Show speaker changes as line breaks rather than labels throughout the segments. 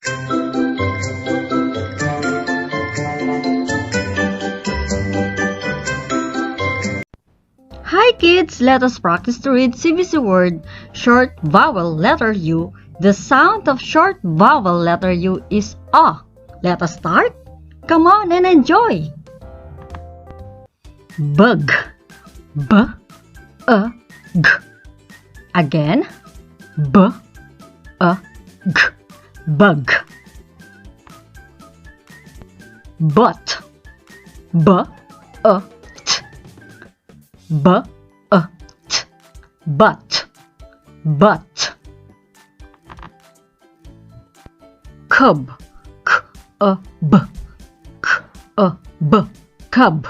Hi kids, let us practice to read CBC word short vowel letter U. The sound of short vowel letter U is A. Let us start. Come on and enjoy. Bug. B-a-g. Again. B-a-g. Bug. Butt. B-a-t. B-a-t. Butt. Butt. Cub. K-a-b. K-a-b. Cub.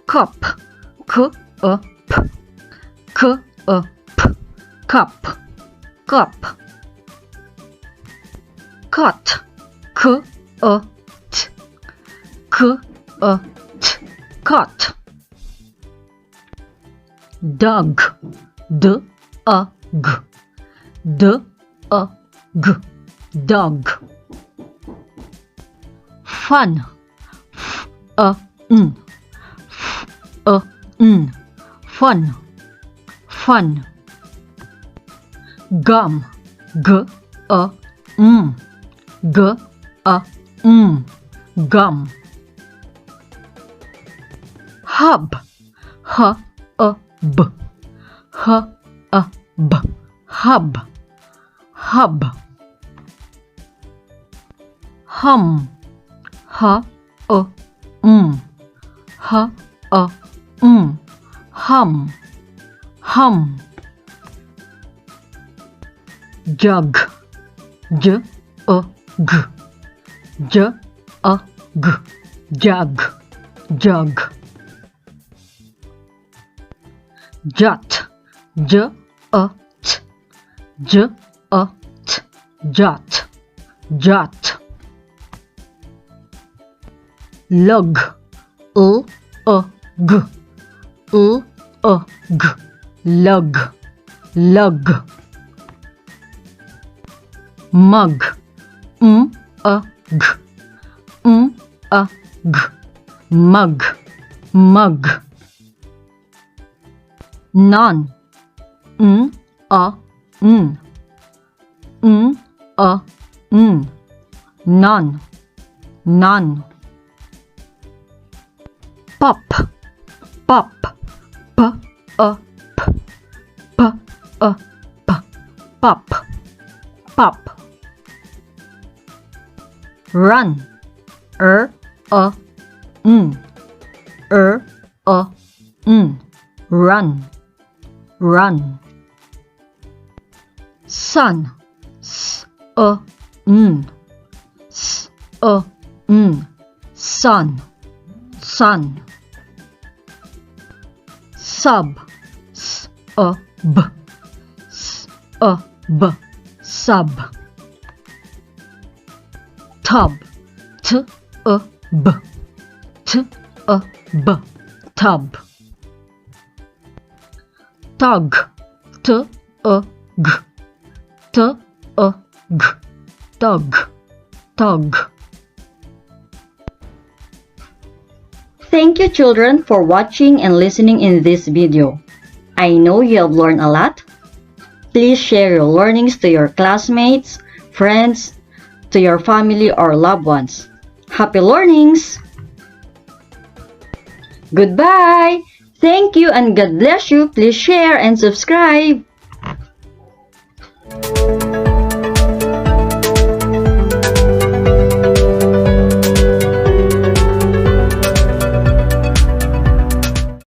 Cup. K-a-p. K-a-p. Cup. Cup. Cut. K-a-t. K-a-t. Cut. Dog. D-a-g. D-a-g. Dog. Fun. F-a-n. F-a-n. Fun. Fun. Gum. G-a-m. G-a-m. Gum. Hub. H-a-b. H-a-b. Hub. Hub. Hum. H-a-m. H-a-m. Hum. Hum. Jug. J-a-g. J-a-g. Jug. Jug. Jut. J-a-t. J-a-t. Jut. Jut. Lug. L-a-g. L-a-g. Lug. Lug. Mug. M-a-g. M-a-g. Mug. Mug. None. N-a-n. N-a-n. None. None. Pop. Pop. P-a-p. P-a-p. Pop. Pop. Run. R-a-n. R-a-n. Run. Run. Sun. S-a-n. S-a-n. Sun. Sun. Sub. S-a-b. S-a-b. Sub. Tub. T-a-b. T-a-b. Tub. Tug. T-a-g. T-a-g. Tug. Tug. Thank you children for watching and listening in this video. I know you have learned a lot. Please share your learnings to your classmates, friends, to your family or loved ones. Happy learnings! Goodbye! Thank you and God bless you. Please share and subscribe.